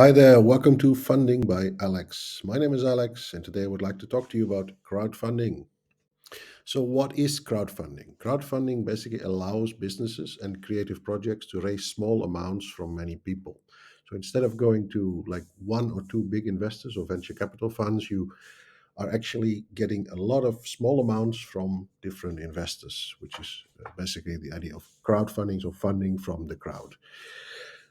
Hi there, welcome to Funding by Alex. My name is Alex, and today I would like to talk to you about crowdfunding. So, what is crowdfunding? Crowdfunding basically allows businesses and creative projects to raise small amounts from many people. So, instead of going to like one or two big investors or venture capital funds, you are actually getting a lot of small amounts from different investors, which is basically the idea of crowdfunding, so funding from the crowd.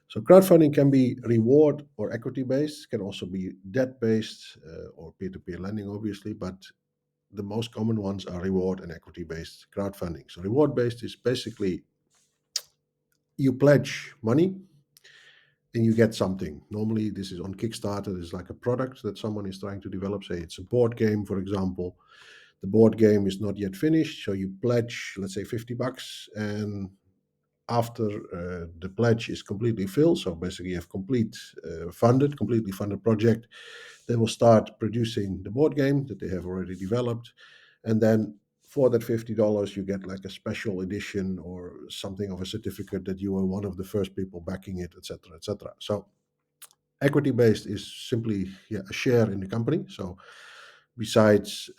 So crowdfunding can be reward or equity based, can also be debt based or peer to peer lending, obviously, but the most common ones are reward and equity based crowdfunding. So reward based is basically you pledge money and you get something. Normally, this is on Kickstarter. It's like a product that someone is trying to develop. Say it's a board game, for example. The board game is not yet finished, so you pledge, let's say, $50, and after the pledge is completely filled, so basically you have completely funded project, they will start producing the board game that they have already developed, and then for that $50 you get like a special edition or something of a certificate that you were one of the first people backing it, etc., etc. So equity based is simply a share in the company. So besides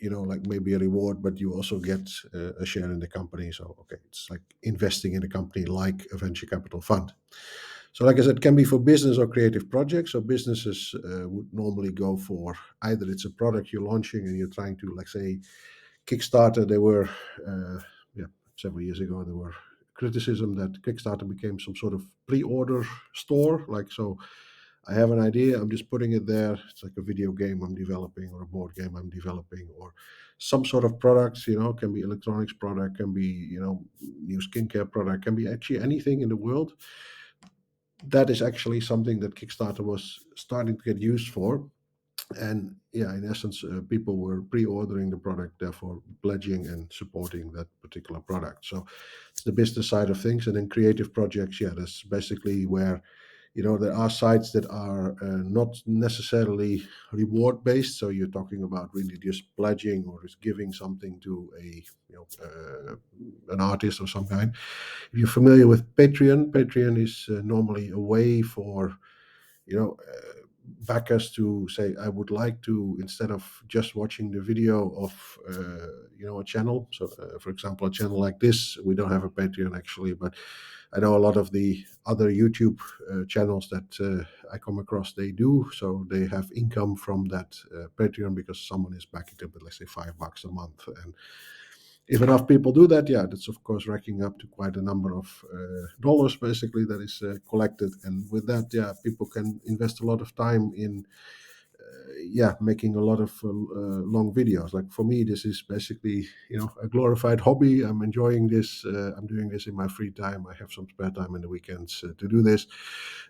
like maybe a reward, but you also get a share in the company. So okay, it's like investing in a company like a venture capital fund. So like I said, it can be for business or creative projects. So businesses would normally go for either it's a product you're launching and you're trying to, like, say, Kickstarter. They were yeah several years ago there were criticism that Kickstarter became some sort of pre-order store. Like, so I have an idea, I'm just putting it there. It's like a video game I'm developing or a board game I'm developing or some sort of products, can be electronics product, can be, new skincare product, can be actually anything in the world. That is actually something that Kickstarter was starting to get used for. And yeah, in essence, people were pre-ordering the product, therefore pledging and supporting that particular product. So it's the business side of things. And then creative projects, yeah, that's basically where there are sites that are not necessarily reward based. So you're talking about really just pledging or just giving something to a an artist of some kind. If you're familiar with Patreon is normally a way for backers to say, I would like to, instead of just watching the video of a channel. So for example, a channel like this, we don't have a Patreon actually, but I know a lot of the other YouTube channels that I come across, they do. So they have income from that Patreon because someone is backing them with, let's say, $5 a month. And if enough people do that, yeah, that's of course racking up to quite a number of dollars, basically, that is collected. And with that, yeah, people can invest a lot of time in making a lot of long videos. Like for me, this is basically a glorified hobby. I'm enjoying this. I'm doing this in my free time. I have some spare time in the weekends to do this.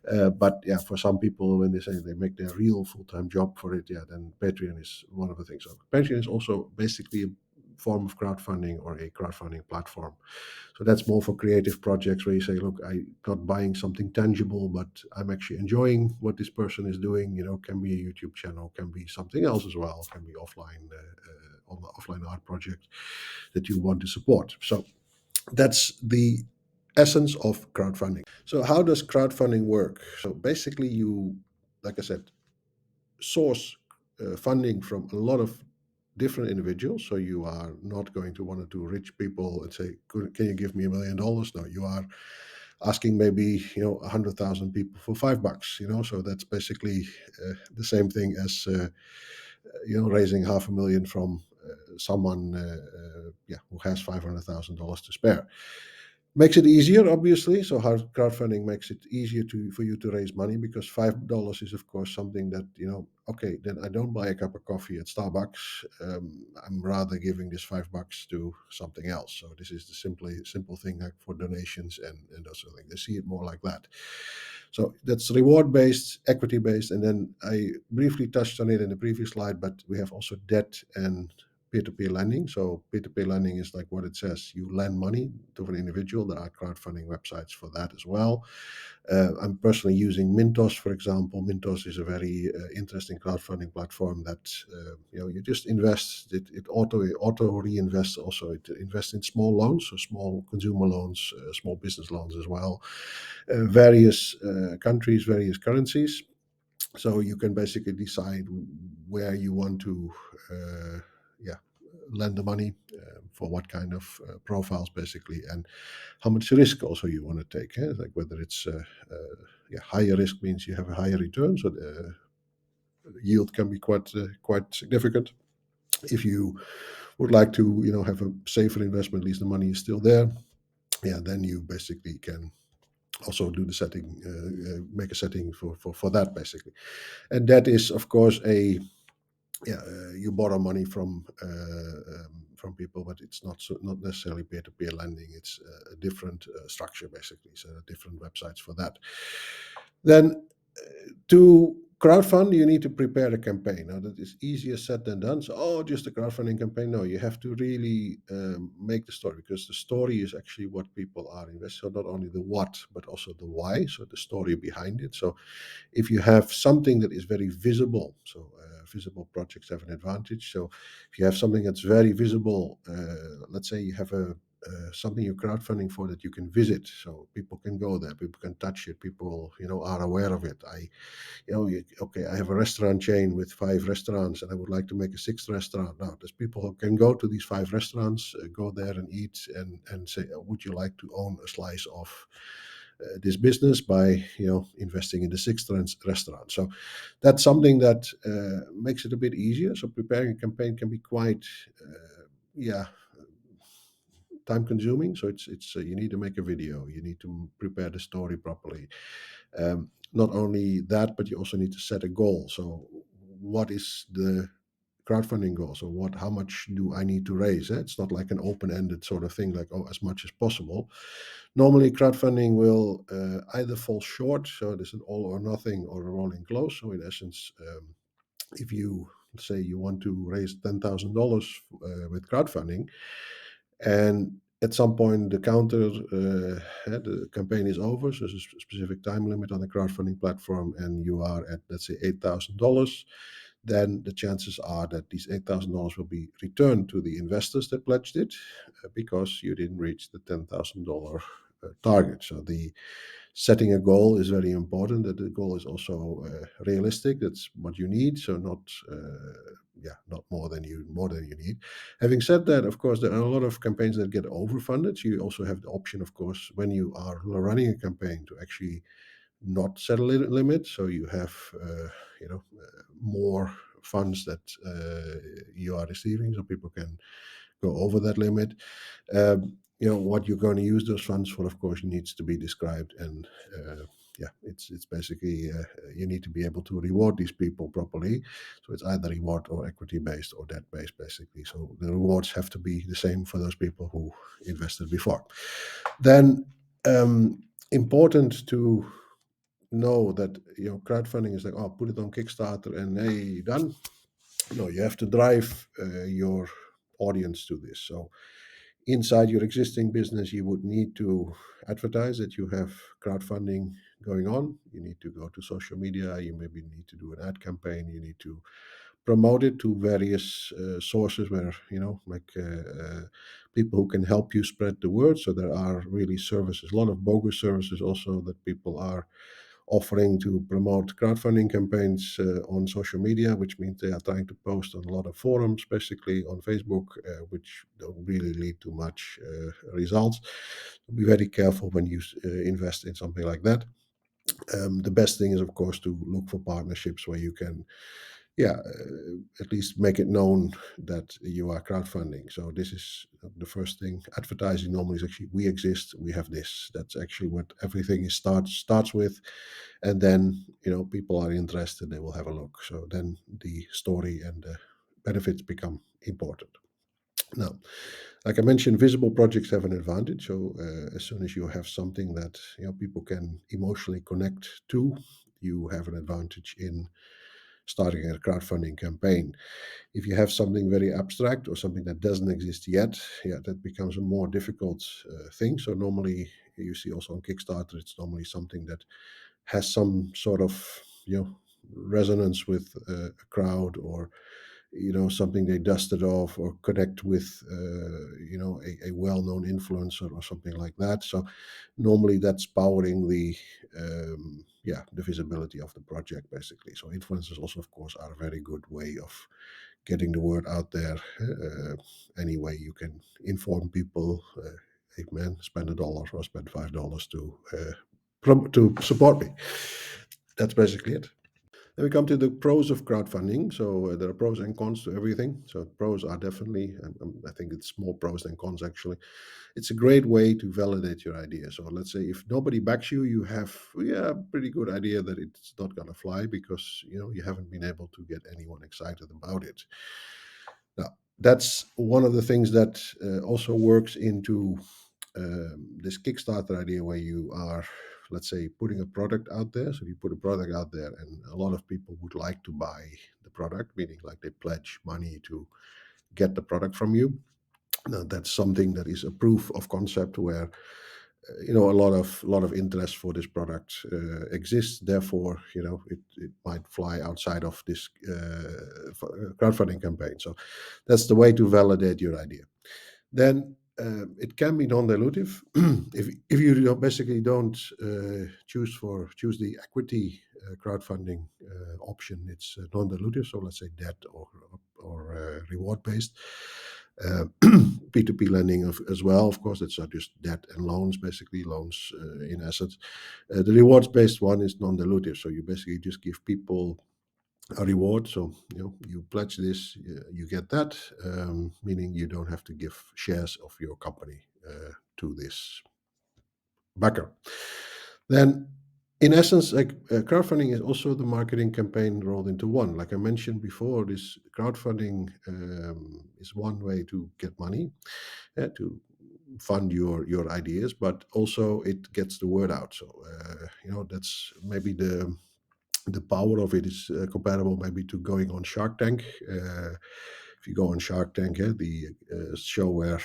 But yeah, for some people, when they say they make their real full-time job for it, yeah, then Patreon is one of the things. So Patreon is also basically a form of crowdfunding or a crowdfunding platform. So that's more for creative projects where you say, look, I'm not buying something tangible, but I'm actually enjoying what this person is doing. Can be a YouTube channel, can be something else as well, can be offline art project that you want to support. So that's the essence of crowdfunding. So how does crowdfunding work? So basically, you, like I said, source funding from a lot of different individuals. So you are not going to one or two rich people and say, can you give me $1 million? No, you are asking maybe 100,000 people for $5. So that's basically the same thing as raising $500,000 from someone who has $500,000 to spare. Makes it easier, obviously. So how crowdfunding makes it easier for you to raise money, because $5 is of course something that okay, then I don't buy a cup of coffee at Starbucks. I'm rather giving this $5 to something else. So this is the simple thing, like for donations and those sort of things. They see it more like that. So that's reward based, equity based, and then I briefly touched on it in the previous slide. But we have also debt and peer-to-peer lending. So peer-to-peer lending is like what it says. You lend money to an individual. There are crowdfunding websites for that as well. I'm personally using Mintos, for example. Mintos is a very interesting crowdfunding platform that you just invest. It auto reinvests. Also, it invests in small loans, so small consumer loans, small business loans as well. Various countries, various currencies. So you can basically decide where you want to, yeah, lend the money for what kind of profiles, basically, and how much risk also you want to take. Like whether it's yeah, higher risk means you have a higher return, so the yield can be quite significant. If you would like to, have a safer investment, at least the money is still there. Yeah, then you basically can also do the setting, make a setting for that basically, and that is of course a yeah, you borrow money from people, but it's not necessarily peer-to-peer lending. It's a different structure basically. So different websites for that. Then to crowdfund, you need to prepare a campaign. Now that is easier said than done. So, just a crowdfunding campaign. No, you have to really make the story, because the story is actually what people are investing. So not only the what, but also the why. So the story behind it. So if you have something that is very visible, so visible projects have an advantage. So if you have something that's very visible, let's say you have something you're crowdfunding for that you can visit, so people can go there, people can touch it, people are aware of it. Okay, I have a restaurant chain with 5 restaurants, and I would like to make a 6th restaurant. Now there's people who can go to these 5 restaurants, go there and eat, and say, would you like to own a slice of this business by investing in the 6th restaurant. So that's something that makes it a bit easier. So preparing a campaign can be quite yeah, time consuming. So it's you need to make a video, you need to prepare the story properly. Not only that, but you also need to set a goal. So what is the crowdfunding goal? So how much do I need to raise? It's not like an open-ended sort of thing, like, as much as possible. Normally crowdfunding will either fall short, so there's an all or nothing or a rolling close. So in essence, if you say you want to raise $10,000 with crowdfunding, and at some point the campaign is over, so there's a specific time limit on the crowdfunding platform, and you are at, let's say, $8,000, then the chances are that these $8,000 will be returned to the investors that pledged it, because you didn't reach the $10,000 target. So the setting a goal is very important. That the goal is also realistic. That's what you need. So not more than you need. Having said that, of course, there are a lot of campaigns that get overfunded. So you also have the option, of course, when you are running a campaign, to actually not set a limit. So you have more funds that you are receiving, so people can go over that limit. What you're going to use those funds for, of course, needs to be described, and it's basically you need to be able to reward these people properly. So it's either reward or equity based or debt based, basically. So the rewards have to be the same for those people who invested before. Then important to know that crowdfunding is like, oh, put it on Kickstarter and hey, done. No, you have to drive your audience to this. So inside your existing business, you would need to advertise that you have crowdfunding going on. You need to go to social media. You maybe need to do an ad campaign. You need to promote it to various sources where, people who can help you spread the word. So there are really services, a lot of bogus services also, that people are offering to promote crowdfunding campaigns on social media, which means they are trying to post on a lot of forums, basically on Facebook, which don't really lead to much results. So be very careful when you invest in something like that. The best thing is, of course, to look for partnerships where you can, at least make it known that you are crowdfunding. So this is the first thing. Advertising normally is actually, we exist, we have this. That's actually what everything is starts with, and then people are interested, they will have a look. So then the story and the benefits become important. Now, like I mentioned, visible projects have an advantage. So as soon as you have something that people can emotionally connect to, you have an advantage in starting a crowdfunding campaign. If you have something very abstract or something that doesn't exist yet, yeah, that becomes a more difficult thing. So normally you see also on Kickstarter, it's normally something that has some sort of resonance with a crowd, or something they dusted off or connect with a well-known influencer or something like that. So normally that's powering the visibility of the project basically. So influencers also of course are a very good way of getting the word out there. Any way you can inform people, hey man, spend $1 or spend $5 to support me. That's basically it. Then we come to the pros of crowdfunding. So there are pros and cons to everything. So pros are definitely, I think it's more pros than cons actually. It's a great way to validate your idea. So let's say if nobody backs you, you have a pretty good idea that it's not gonna fly because you haven't been able to get anyone excited about it. Now that's one of the things that also works into this Kickstarter idea where you are, let's say, putting a product out there. So you put a product out there and a lot of people would like to buy the product, meaning like they pledge money to get the product from you. Now that's something that is a proof of concept where a lot of interest for this product exists. Therefore, it might fly outside of this crowdfunding campaign. So that's the way to validate your idea. Then it can be non-dilutive if you basically don't choose the equity crowdfunding option. It's non-dilutive, so let's say debt or reward based. P2P lending as well, of course. It's not just debt and loans, basically loans in assets. The rewards based one is non-dilutive, so you basically just give people a reward. So you pledge this, you get that, meaning you don't have to give shares of your company to this backer. Then in essence, like crowdfunding is also the marketing campaign rolled into one. Like I mentioned before, this crowdfunding is one way to get money, to fund your ideas, but also it gets the word out. So that's maybe the power of it is comparable maybe to going on Shark Tank. If you go on Shark Tank, the show where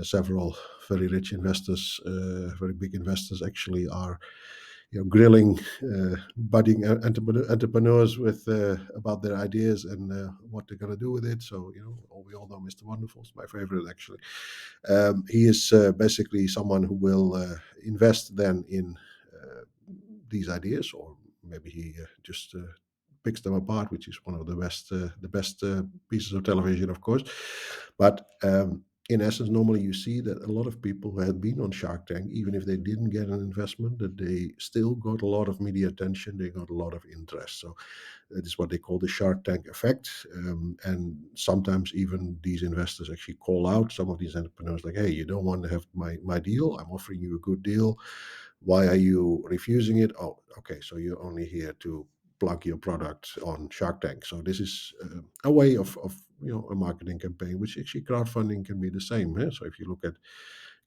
several very rich investors, very big investors, actually are grilling budding entrepreneurs with about their ideas and what they're going to do with it. So we all know Mr. Wonderful is my favorite actually. He is basically someone who will invest then in these ideas, or maybe he just picks them apart, which is one of the best pieces of television, of course. But in essence, normally you see that a lot of people who had been on Shark Tank, even if they didn't get an investment, that they still got a lot of media attention, they got a lot of interest. So that is what they call the Shark Tank effect. And sometimes even these investors actually call out some of these entrepreneurs like, hey, you don't want to have my deal. I'm offering you a good deal. Why are you refusing it? Oh, okay. So you're only here to plug your product on Shark Tank. So this is a way of a marketing campaign, which actually crowdfunding can be the same. So if you look at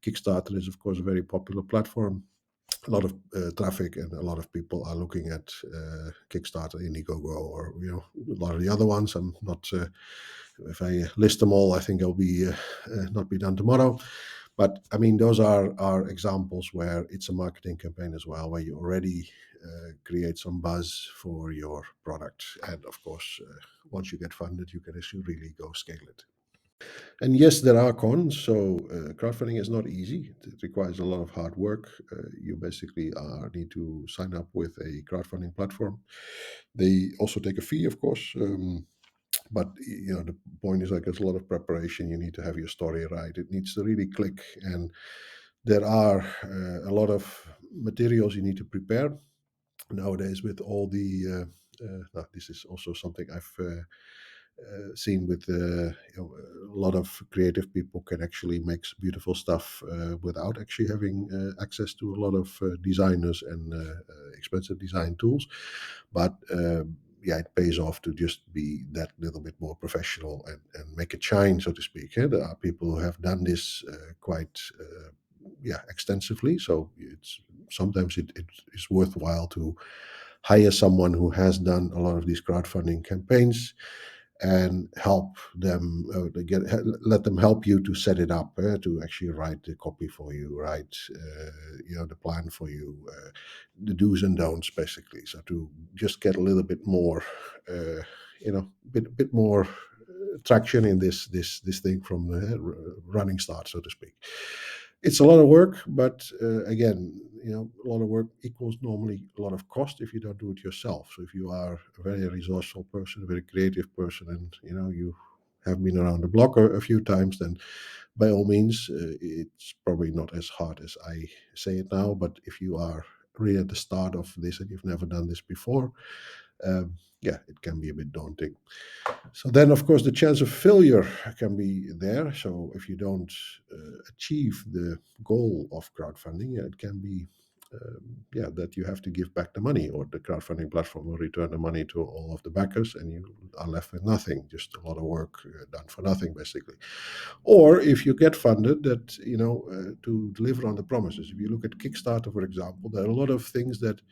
Kickstarter, is of course a very popular platform. A lot of traffic and a lot of people are looking at Kickstarter, Indiegogo, or a lot of the other ones. I'm not. If I list them all, I think I'll be not be done tomorrow. But I mean, those are examples where it's a marketing campaign as well, where you already create some buzz for your product, and of course, once you get funded, you can actually really go scale it. And yes, there are cons. So crowdfunding is not easy. It requires a lot of hard work. You basically need to sign up with a crowdfunding platform. They also take a fee, of course. But the point is like there's a lot of preparation. You need to have your story right. It needs to really click, and there are a lot of materials you need to prepare nowadays with all the. Now, this is also something I've seen with a lot of creative people can actually make beautiful stuff without actually having access to a lot of designers and expensive design tools. But yeah, it pays off to just be that little bit more professional and make it shine, so to speak. There are people who have done this quite extensively, so it's sometimes it is worthwhile to hire someone who has done a lot of these crowdfunding campaigns and help them let them help you to set it up, to actually write the copy for you, write the plan for you, the do's and don'ts, basically. So to just get a little bit more, bit more traction in this thing from the running start, so to speak. It's a lot of work, but again, a lot of work equals normally a lot of cost if you don't do it yourself. So if you are a very resourceful person, a very creative person, and you have been around the block a few times, then by all means, it's probably not as hard as I say it now. But if you are really at the start of this and you've never done this before, yeah, it can be a bit daunting. So then, of course, the chance of failure can be there. So if you don't achieve the goal of crowdfunding, yeah, it can be that you have to give back the money, or the crowdfunding platform will return the money to all of the backers, and you are left with nothing, just a lot of work done for nothing, basically. Or if you get funded, that to deliver on the promises. If you look at Kickstarter, for example, there are a lot of things that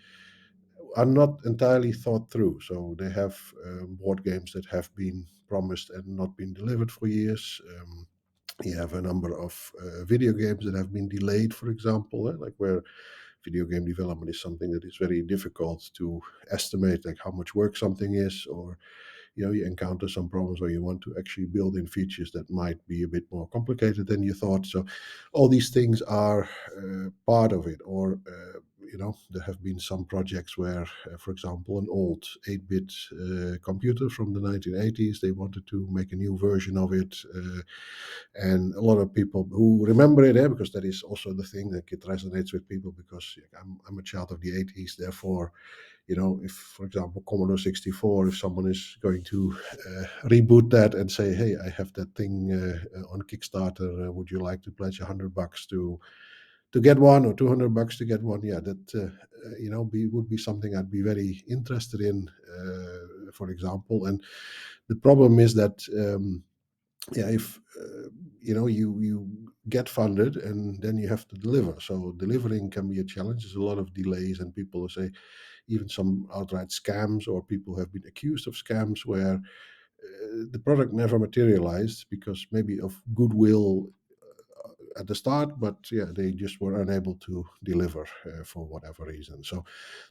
are not entirely thought through. So they have board games that have been promised and not been delivered for years. You have a number of video games that have been delayed, for example, like where video game development is something that is very difficult to estimate, like how much work something is, or you encounter some problems where you want to actually build in features that might be a bit more complicated than you thought. So all these things are part of it. Or there have been some projects where, for example, an old 8-bit computer from the 1980s, they wanted to make a new version of it, and a lot of people who remember it, because that is also the thing that it resonates with people, because I'm a child of the 80s. Therefore, if, for example, Commodore 64, if someone is going to reboot that and say, hey, I have that thing on Kickstarter, would you like to pledge $100 to get one, or $200 to get one? Yeah, that would be something I'd be very interested in, for example. And the problem is that if you get funded and then you have to deliver. So delivering can be a challenge. There's a lot of delays, and people say even some outright scams, or people have been accused of scams where the product never materialized because maybe of goodwill at the start, but yeah, they just were unable to deliver for whatever reason. So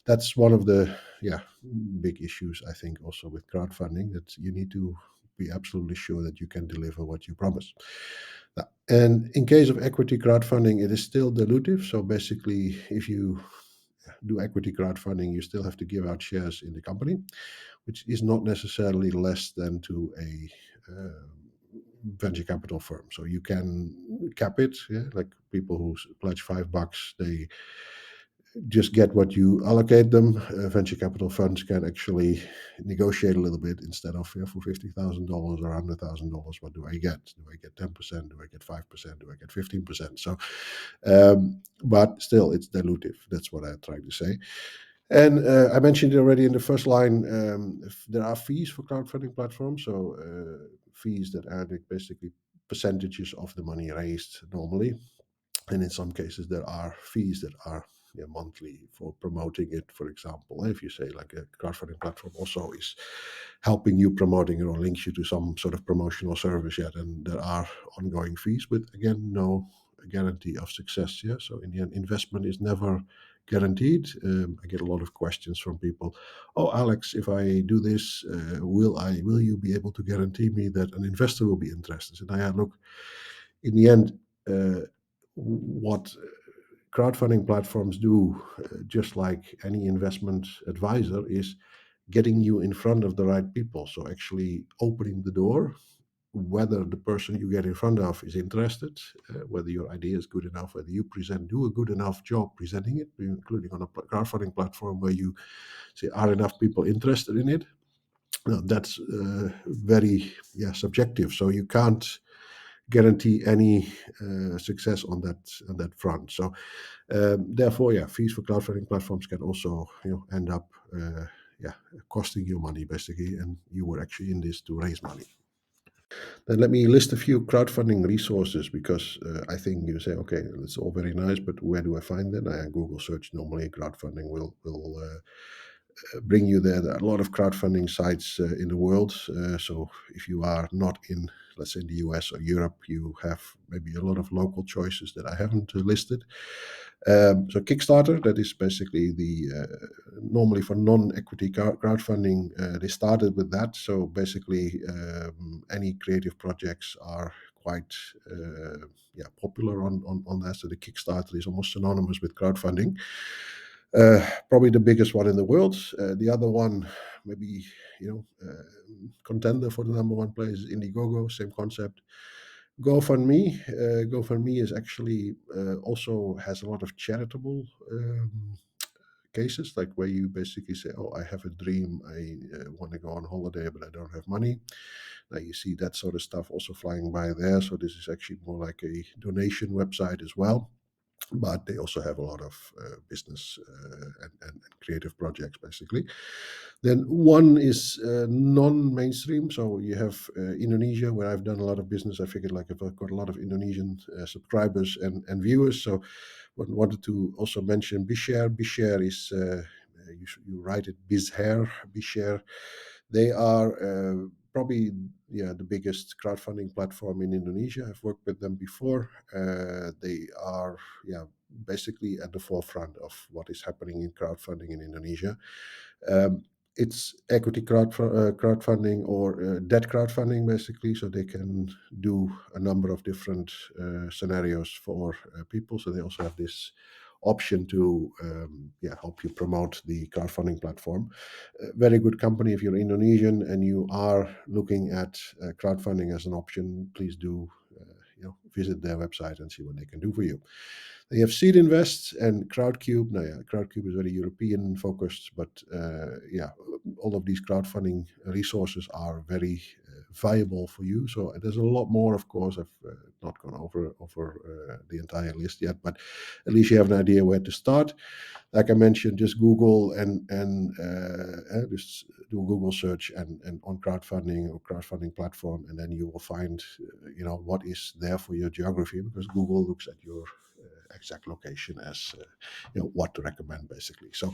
that's one of the big issues, I think, also with crowdfunding, that you need to be absolutely sure that you can deliver what you promise. And in case of equity crowdfunding, it is still dilutive. So basically, if you do equity crowdfunding, you still have to give out shares in the company, which is not necessarily less than to a venture capital firm. So you can cap it. Yeah? Like people who pledge $5, they just get what you allocate them. Venture capital funds can actually negotiate a little bit. Instead of for $50,000 or $100,000, what do I get? Do I get 10%? Do I get 5%? Do I get 15%? So, but still, it's dilutive. That's what I tried to say. And I mentioned it already in the first line. If there are fees for crowdfunding platforms, so fees that are basically percentages of the money raised normally. And in some cases, there are fees that are monthly for promoting it. For example, if you say like a crowdfunding platform also is helping you promoting it or links you to some sort of promotional service, then there are ongoing fees, but again, no guarantee of success. Yeah, so in the end, investment is never guaranteed. I get a lot of questions from people. Oh, Alex, if I do this, will you be able to guarantee me that an investor will be interested? And I look, in the end, what crowdfunding platforms do, just like any investment advisor, is getting you in front of the right people. So actually opening the door, whether the person you get in front of is interested, whether your idea is good enough, whether you do a good enough job presenting it, including on a crowdfunding platform where you say, are enough people interested in it? Now, that's very subjective. So you can't guarantee any success on that front. So therefore, fees for crowdfunding platforms can also end up costing you money, basically, and you were actually in this to raise money. Then let me list a few crowdfunding resources, because I think you say, okay, it's all very nice, but where do I find them? I Google search normally. Crowdfunding will bring you there. There are a lot of crowdfunding sites in the world. So if you are not in, let's say, in the US or Europe, you have maybe a lot of local choices that I haven't listed. So Kickstarter, that is basically the normally for non-equity crowdfunding. They started with that. So basically, any creative projects are quite popular on that. So the Kickstarter is almost synonymous with crowdfunding. Probably the biggest one in the world. The other one, maybe contender for the number one place is Indiegogo. Same concept. GoFundMe is actually also has a lot of charitable cases, like where you basically say, "Oh, I have a dream. I want to go on holiday, but I don't have money." Now you see that sort of stuff also flying by there. So this is actually more like a donation website as well, but they also have a lot of business and creative projects basically. Then one is non-mainstream. So you have Indonesia, where I've done a lot of business. I figured, like, if I've got a lot of Indonesian subscribers and viewers, so wanted to also mention Bishare. Bishare is you write it Bizhair, Bishare. They are probably the biggest crowdfunding platform in Indonesia. I've worked with them before. They are basically at the forefront of what is happening in crowdfunding in Indonesia. It's equity crowdfunding or debt crowdfunding, basically, so they can do a number of different scenarios for people. So they also have this option to help you promote the crowdfunding platform. Very good company. If you're Indonesian and you are looking at crowdfunding as an option, please do visit their website and see what they can do for you. They have Seed Invest and Crowdcube. Now, Crowdcube is very European focused, but all of these crowdfunding resources are very viable for you. So there's a lot more, of course. I've not gone over the entire list yet, but at least you have an idea where to start. Like I mentioned, just Google and just do a Google search and on crowdfunding or crowdfunding platform, and then you will find what is there for your geography, because Google looks at your exact location as what to recommend, basically. So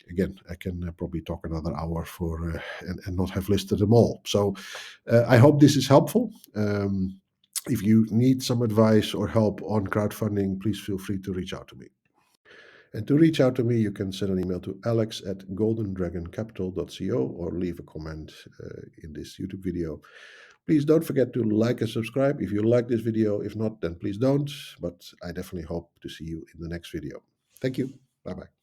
again, I can probably talk another hour for and not have listed them all. So I hope this is helpful. If you need some advice or help on crowdfunding, please feel free to reach out to me. And to reach out to me, you can send an email to alex@goldendragoncapital.co or leave a comment in this YouTube video. Please don't forget to like and subscribe if you like this video. If not, then please don't. But I definitely hope to see you in the next video. Thank you. Bye-bye.